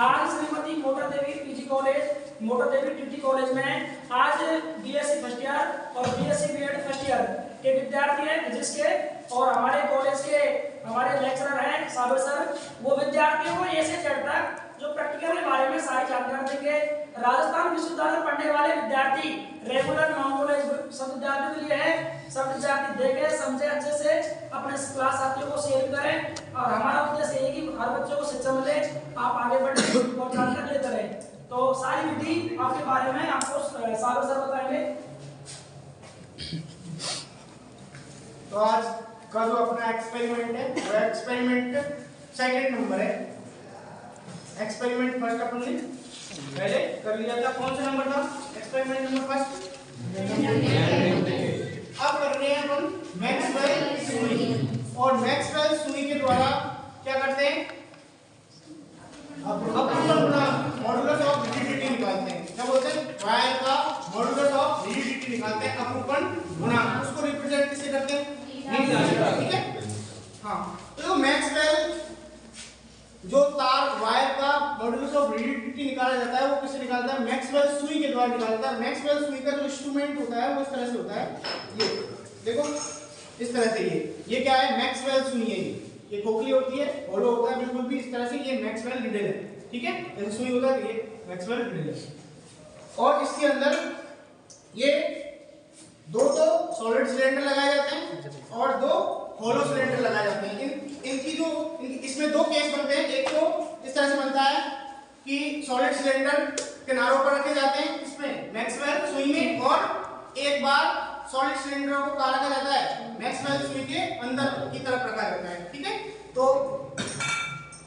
आज श्रीमती मोटर देवी PG college, motor देवी TT college में आज बीएससी फर्स्ट ईयर और बीएससी बीएड फर्स्ट ईयर के विद्यार्थी हैं फिजिक्स के, और हमारे कॉलेज के हमारे लेक्चरर हैं साबिर सर। वो विद्यार्थियों को ए से जेड तक जो प्रैक्टिकल के बारे में सारी जानकारी देंगे। राजस्थान विश्वविद्यालय पढ़ने वाले विद्यार्थी रेगुलर नॉन कॉलेज सब विद्यार्थियों के लिए है। सब विद्यार्थी देखें, समझे, अच्छे से अपने क्लास साथियों को शेयर करें, और हमारा उद्देश्य यही कि हर बच्चों को शिक्षा मिले, आप आगे बढ़े और जानकारी लेते रहे। तो सारी विधि आपके बारे में आपको साबिर सर बताएंगे। तो आज का जो अपना एक्सपेरिमेंट है वो एक्सपेरिमेंट सेकंड नंबर है। एक्सपेरिमेंट फर्स्ट अपन ने पहले कर लिया था। कौन सा नंबर था एक्सपेरिमेंट नंबर फर्स्ट? अब कर रहे हैं अपन मैक्सवेल सुई, और मैक्सवेल सुई के द्वारा क्या करते हैं? मॉडुलस ऑफ रिजिडिटी निकालते हैं। क्या बोलते हैं? वायर का मॉडुलस ऑफ रिजिडिटी निकालते हैं, अपरूपण गुणांक। उसको रिप्रेजेंट किससे करते हैं? ठीक है। हाँ, तो मैक्सवेल जो तार वायर का मॉडुलस ऑफ रिजिडिटी निकाला जाता है वो किससे निकालता है? मैक्सवेल सुई के द्वारा निकालता है। मैक्सवेल सुई का जो इंस्ट्रूमेंट होता है वो इस तरह से होता है, ये देखो इस तरह से। ये क्या है? मैक्सवेल सुई है। ये खोखली होती है, होलो होता है बिल्कुल भी इस तरह से। ये मैक्सवेल रिडल है, ठीक है। ऐसे सुई होता है, ये मैक्सवेल रिडल है। और इसके अंदर ये दो सॉलिड सिलेंडर लगाए जाते हैं और दो होलो सिलेंडर लगाए जाते हैं। इसमें दो केस बनते हैं। एक तो इस तरह से बनता है कि सॉलिड सिलेंडर किनारों पर रखे जाते हैं इसमें मैक्सवेल सुई में, और एक बार सॉलिड सिलेंडरों को कहाँ रखा जाता है? मैक्सवेल सुई के अंदर की तरफ रखा जाता है, ठीक है। तो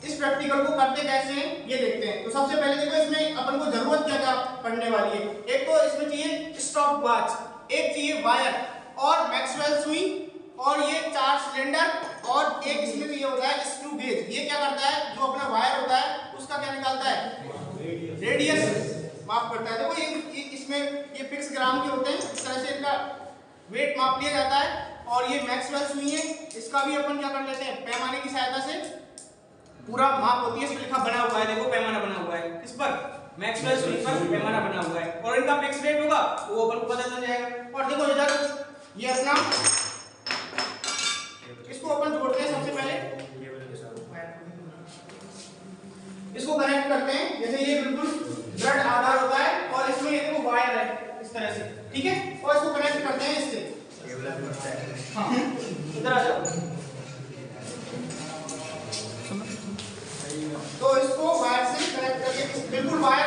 इस प्रैक्टिकल को करते कैसे हैं ये देखते हैं। तो सबसे पहले देखो इसमें अपन को जरूरत क्या क्या पड़ने वाली है। एक तो इसमें चाहिए स्टॉप वॉच, एक चाहिए वायर और मैक्सवेल सुई, और ये 4 सिलेंडर, और एक इसमें चाहिए होता है स्क्रू गेज। ये क्या करता है? जो अपना वायर होता है उसका क्या निकालता है? रेडियस माप करता है। देखो ये इसमें ये फिक्स ग्राम के होते हैं, इस तरह से इनका वेट माप लिया जाता है। और ये मैक्सवेल सुई है, इसका भी अपन क्या कर लेते हैं? पैमाने की सहायता से पूरा माप होती है। इसमें लिखा बना हुआ है, देखो पैमाना बना हुआ है किस पर? मैक्सवेल सुई पर पैमाना बना हुआ है, और इनका फिक्स रेट होगा वो अपन को पता चल जाएगा। और देखो इधर ये अपना इसको अपन जोड़ते हैं। सबसे पहले इसको कनेक्ट करते हैं, जैसे ये बिल्कुल ब्लड आधार होता है, और इसमें ये देखो वायर है इस तरह से, ठीक है। और इसको कनेक्ट करते हैं इससे। हाँ, इधर आ जाओ। तो इसको वायर से कनेक्ट करके बिल्कुल वायर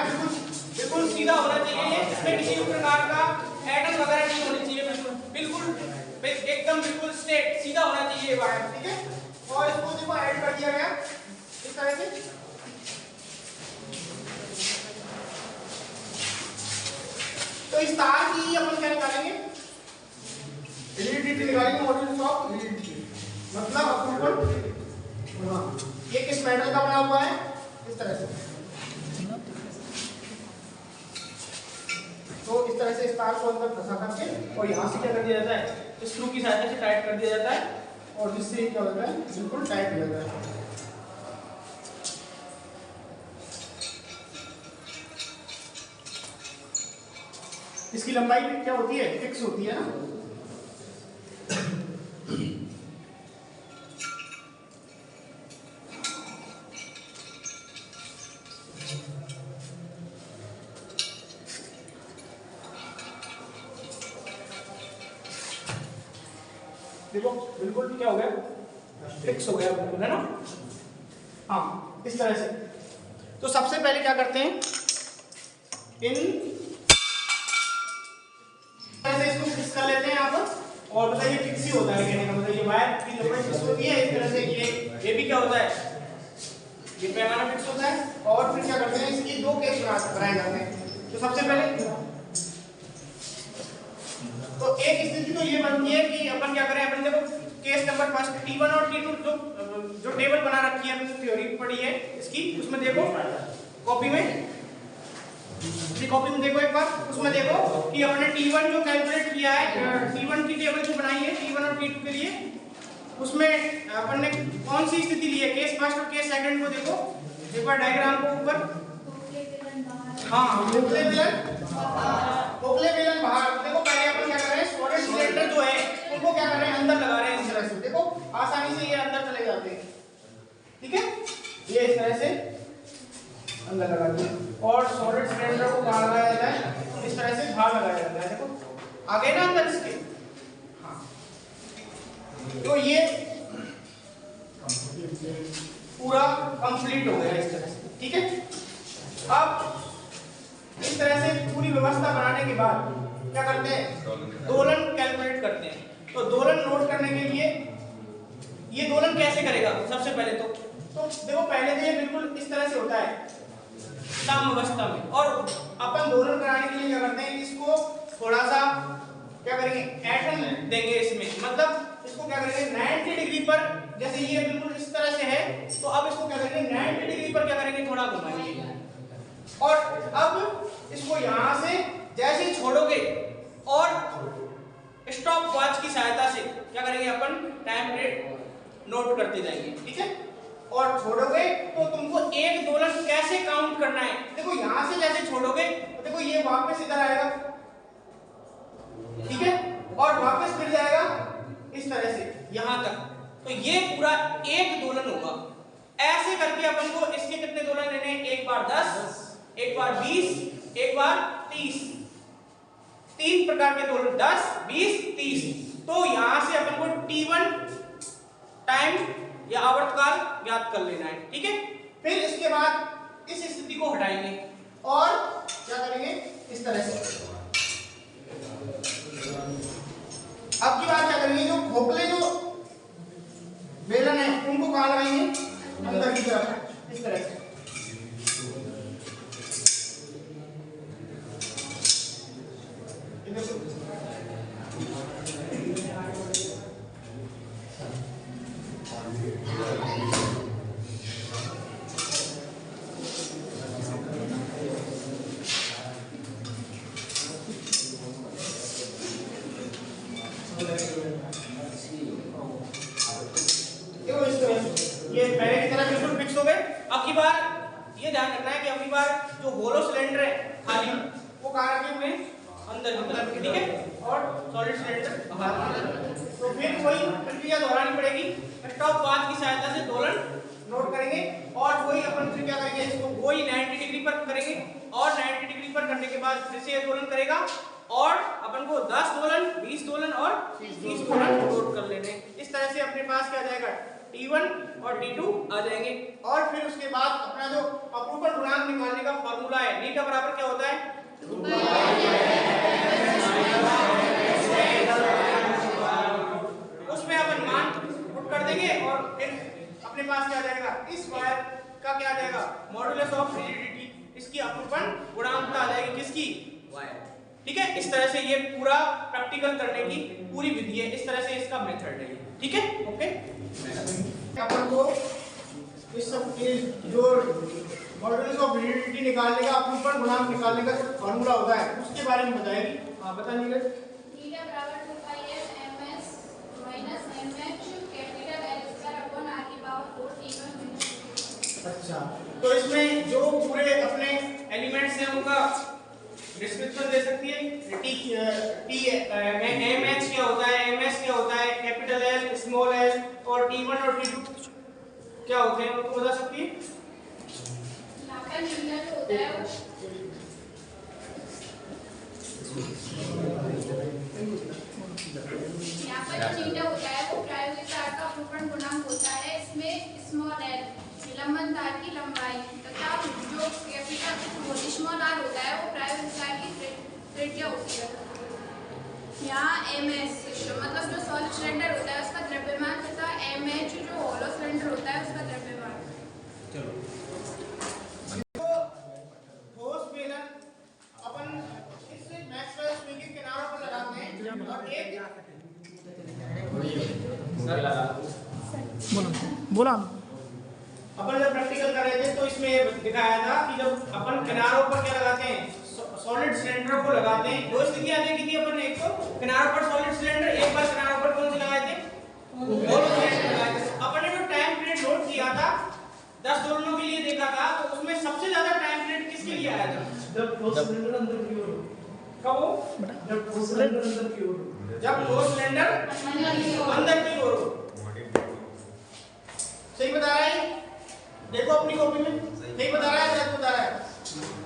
बिल्कुल सीधा होना चाहिए। इसमें किसी भी प्रकार का एटम वगैरह नहीं होनी चाहिए, बिल्कुल एकदम बिल्कुल स्ट्रेट सीधा होना चाहिए वायर, ठीक है। और इसको देखो ऐड कर दिया गया इस तरह से। तो इस तार की अपन क्या निकालेंगे? रिजिडिटी निकालेंगे, मॉडुलस ऑफ रिजिडिटी, मतलब अपरूपण। ये किस मेटल का बना हुआ है? इस तरह से। तो इस तरह से इस तार को अंदर फंसा करके और यहाँ से क्या कर दिया जाता है? स्क्रू की सहायता से टाइट कर दिया जाता है, और जिससे क्या होता है? बिल्कुल टाइट हो जाता है। इसकी लंबाई क्या होती है? फिक्स होती है ना। देखो बिल्कुल क्या हो गया? फिक्स हो गया बिल्कुल, है ना। हाँ, इस तरह से। तो सबसे पहले क्या करते हैं? इसको फिक्स कर लेते हैं यहाँ पर। और बताइए फिक्स ही होता है कहने का मतलब, ये वायर की लंबाई फिक्स होती है इस तरह से। ये भी क्या होता है? ये पैमाना फिक्स होता है। और फिर क्या करते हैं? इसकी दो केस बनाए जाते हैं। तो सबसे पहले तो एक स्थिति तो ये बनती है कि अपन क्या करें? अपन देखो केस नंबर फर्स्ट T1 और T2 जो टेबल बना रखी है, थ्योरी पढ़ी है इसकी, उसमें देखो कॉपी में, कॉपी में देखो एक बार, उसमें देखो कि अपने T1 जो कैलकुलेट किया है, T1 की टेबल जो बनाई है T1 और T2 के लिए, उसमें अपन ने कौन सी स्थिति ली है? केस फर्स्ट और केस सेकंड को देखो एक बार डायग्राम को ऊपर, हाँ खोखले बेलन बाहर। देखो पहले अपन क्या कर रहे हैं, सॉलिड सिलेंडर जो है उनको क्या कर रहे हैं, अंदर लगा रहे हैं इस तरह से। देखो आसानी से ये अंदर चले जाते हैं, ठीक है, ये इस तरह से अंदर लगा दिया। और सॉलिड सिलेंडर को कहाँ लगाया जाता है, इस तरह से बाहर लगाया जाता है। देखो आगे ना अंदर इसके, हाँ। तो ये पूरा कंप्लीट हो गया इस तरह से, ठीक है। अब इस तरह से पूरी व्यवस्था बनाने के बाद क्या करते हैं, दोलन कैलकुलेट करते हैं। तो दोलन नोट करने के लिए ये दोलन कैसे करेगा, सबसे पहले तो देखो पहले तो ये बिल्कुल इस तरह से होता है साम्यावस्था में, और अपन दोलन कराने के लिए क्या करते हैं, इसको थोड़ा सा क्या करेंगे, एटम देंगे इसमें, मतलब इसको क्या करेंगे 90 डिग्री पर, जैसे ये बिल्कुल इस तरह से है, तो अब इसको क्या करेंगे 90 डिग्री पर क्या करेंगे, थोड़ा घुमाएंगे। और अब इसको यहां से जैसे ही छोड़ोगे और स्टॉप वॉच की सहायता से क्या करेंगे, अपन टाइम पीरियड नोट करते जाएंगे, ठीक है। और छोड़ोगे तो तुमको एक दोलन कैसे काउंट करना है, देखो यहां से जैसे छोड़ोगे तो देखो ये वापस इधर आएगा, ठीक है, और वापस फिर जाएगा इस तरह से यहां तक। तो ये पूरा एक दोलन होगा। ऐसे करके अपन को इसके कितने दोलन लेने हैं, एक बार 10, एक बार 20, एक बार 30, 3 प्रकार के दोलन, 10, 20, 30। तो यहां से अपन को T1 टाइम या आवर्तकाल ज्ञात कर लेना है, ठीक है। फिर इसके बाद इस स्थिति को हटाएंगे और क्या करेंगे, इस तरह से। अब की बात क्या करेंगे, जो खोखले जो बेलन है उनको कहां लगाएंगे, अंदर की तरफ, इस तरह से। ये पहले की तरह बिल्कुल फिक्स हो गए। अब की बार ये ध्यान रखना है कि अब की बार जो होलो सिलेंडर है खाली वो कहाँ रखे हुए हैं, अंदर की तरफ, ठीक है, और सॉलिड सिलेंडर बाहर। तो फिर वही प्रक्रिया दोहरानी पड़ेगी, स्टॉप वॉच की सहायता से दोलन नोट करेंगे और वही अपन फिर क्या करेंगे, इसको वही 90 डिग्री पर करेंगे और 90 डिग्री पर करने के बाद फिर से ये दोलन करेगा और अपन को 10 दोलन, 20 दोलन और 30 दोलन नोट कर लेने। इस तरह से अपने पास क्या जाएगा, T1 और T2 आ जाएंगे। और फिर उसके बाद अपना जो अपरूपण गुणांक निकालने का फॉर्मूला है, नीटा बराबर क्या होता है, उसमें अपन मान पुट कर देंगे और फिर अपने पास क्या जाएगा, इस वायर का क्या आ जाएगा, मॉडुलस ऑफ रिजिडिटी, इसकी अपरूपण गुणांकता आ जाएगी, किसकी, वायर, ठीक है। इस तरह से ये पूरा प्रैक्टिकल करने की पूरी विधि है, इस तरह से इसका मेथड है, ठीक है, ओके। अपन को इस सब के जो मॉडुलस ऑफ रिजिडिटी निकालने का, अपरूपण गुणांक निकालने का जो फॉर्मूला होता है उसके बारे में बताएगी। हां बता नीरज। थीटा बराबर 2πf ms minus mh capital L square upon r की पावर 4 T1 minus। अच्छा, तो इसमें जो पूरे अपने एलिमेंट्स हैं उनका डिस्क्रिप्शन दे सकती है, mh क्या होता है, ms क्या होता है, कैपिटल L, स्मॉल l और T1 और T2 क्या होते हैं उनको बता सकती है। यहाँ पर नीला जो होता है यहाँ पर जो नीला होता है वो प्रायोगिक तार का अपरूपण गुणांक होता है, इसमें स्मॉल l निलंबन तार की लंबाई तथा जो कैपिटल स्मॉल r होता है वो प्रायोगिक तार की त्रिज्या होती है। यहाँ ms मतलब जो सॉलिड सिलेंडर होता है उसका द्रव्यमान तथा mh जो होलो सिलेंडर होता है उसका द्रव्यमान। चलो तो ठोस बेलन अपन इस मैक्सवेल स्प्रिंग के किनारों पर लगाते हैं और एक बोला अपन जब प्रैक्टिकल कर रहे थे तो इसमें दिखाया था कि जब अपन किनारों पर क्या लगाते हैं, सॉलिड सिलेंडर को लगाते हैं। दो स्थितियां देखी थी अपन ने, एक तो किनारों पर सॉलिड सिलेंडर, एक बार किनारों पर कौन से लगाए थे, होलो सिलेंडर लगाए थे। अपन ने जो टाइम पीरियड नोट किया था 10 दोलनों के लिए देखा था, तो उसमें सबसे ज्यादा टाइम पीरियड किसके लिए आया था? जब ठोस सिलेंडर अंदर की ओर हो। कब हो? जब ठोस सिलेंडर अंदर की ओर हो। जब ठोस सिलेंडर अंदर की ओर हो। सही बता रहा है? देखो अपनी कॉपी में सही बता रहा है, गलत बता रहा है?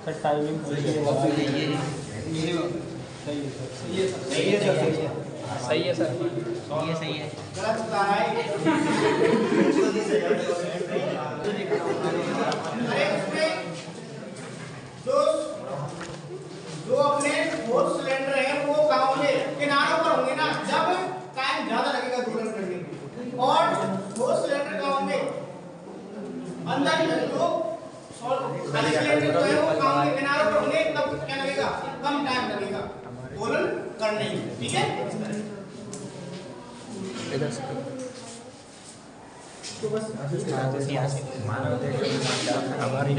सर टाइमिंग सही है सर। सही है सर। ये सही है। गलत बता रहा है। अरे उसमें जो अपने ठोस सिलेंडर है वो कहाँ होंगे? किनारों पर होंगे ना, जब टाइम ज्यादा लगेगा दोलन करने में। और ठोस सिलेंडर कहाँ होंगे? अंदर जो खाली सिलेंडर जो है वो कहाँ होंगे? किनारों पर होंगे, तब क्या लगेगा? कम टाइम लगेगा दोलन करने में। ठीक है? तो बस हमारी